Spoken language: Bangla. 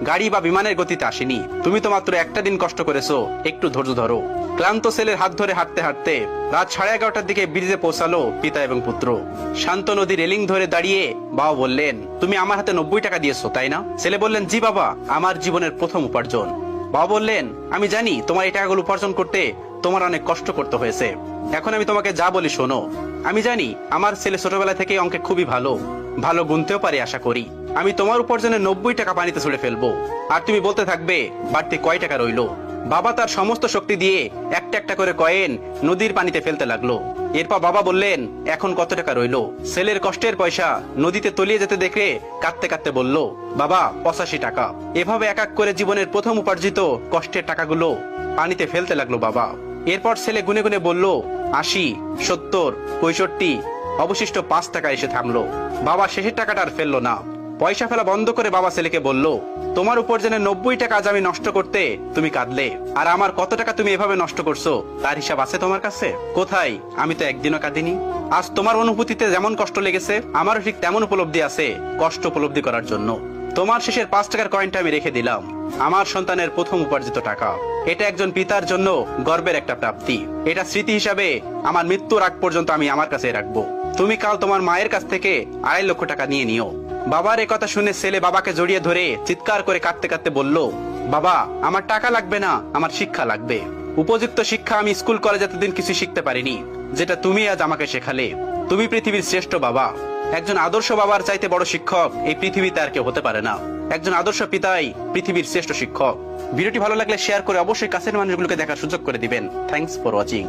গাড়ি বা বিমানের গতিতে আসেনি। তুমি তো মাত্র একটা দিন কষ্ট করেছো, একটু ধৈর্য ধরো। ক্লান্ত ছেলের হাত ধরে হাঁটতে হাঁটতে রাত 11:30টার দিকে ব্রিজে পৌঁছালো পিতা এবং পুত্র। শান্ত নদী রেলিং ধরে দাঁড়িয়ে বাবা বললেন, তুমি আমার হাতে 90 টাকা দিয়েছো তাই না? ছেলে বললেন, জি বাবা, আমার জীবনের প্রথম উপার্জন। বাবা বললেন, আমি জানি তোমার এই টাকাগুলো উপার্জন করতে তোমার অনেক কষ্ট করতে হয়েছে। এখন আমি তোমাকে যা বলি শোনো। আমি জানি আমার ছেলে ছোটবেলা থেকে অঙ্কে খুবই ভালো, ভালো গুনতেও পারে আশা করি। আমি তোমার উপার্জনের 90 টাকা পানিতে ছুড়ে ফেলবো, আর তুমি বলতে থাকবে বাড়তি কয় টাকা রইলো। বাবা তার সমস্ত শক্তি দিয়ে একটা একটা করে কয়েন নদীর পানিতে ফেলতে লাগলো। এরপর বাবা বললেন, এখন কত টাকা রইলো? ছেলের কষ্টের পয়সা নদীতে তলিয়ে যেতে দেখে কাঁদতে কাঁদতে বলল, বাবা 85 টাকা। এভাবে এক এক করে জীবনের প্রথম উপার্জিত কষ্টের টাকাগুলো পানিতে ফেলতে লাগলো বাবা। এরপর ছেলে গুনে গুনে বলল, 80, 70, 65, অবশিষ্ট 5 টাকা এসে থামলো। বাবা শেষের টাকাটা আর ফেললো না। পয়সা ফেলা বন্ধ করে বাবা ছেলেকে বলল, তোমার উপার্জনের 90 টাকা আজ আমি নষ্ট করতে তুমি কাঁদলে, আর আমার কত টাকা তুমি এভাবে নষ্ট করছো তার হিসাব আছে তোমার কাছে? কোথায়? আমি তো একদিনও কাঁদিনি। আজ তোমার অনুভূতিতে যেমন কষ্ট লেগেছে, আমারও ঠিক তেমন উপলব্ধি আছে কষ্ট উপলব্ধি করার জন্য। তোমার শেষের 5 টাকার কয়েনটা আমি রেখে দিলাম, আমার সন্তানের প্রথম উপার্জিত টাকা। এটা একজন পিতার জন্য গর্বের একটা প্রাপ্তি। এটা স্মৃতি হিসাবে আমার মৃত্যুর আগ পর্যন্ত আমি আমার কাছে রাখবো। তুমি কাল তোমার মায়ের কাছ থেকে 2.5 লক্ষ টাকা নিয়ে নিও। বাবার এই কথা শুনে ছেলে বাবাকে জড়িয়ে ধরে চিৎকার করে কাঁদতে কাঁদতে বলল, বাবা আমার টাকা লাগবে না, আমার শিক্ষা লাগবে। উপযুক্ত শিক্ষা আমি স্কুল কলেজে এতদিন কিছু শিখতে পারিনি, যেটা তুমি আজ আমাকে শেখালে। তুমি পৃথিবীর শ্রেষ্ঠ বাবা। একজন আদর্শ বাবার চাইতে বড় শিক্ষক এই পৃথিবীতে আর কেউ হতে পারে না। একজন আদর্শ পিতাই পৃথিবীর শ্রেষ্ঠ শিক্ষক। ভিডিওটি ভালো লাগলে শেয়ার করে অবশ্যই কাছের মানুষগুলোকে দেখার সুযোগ করে দিবেন। Thanks for watching.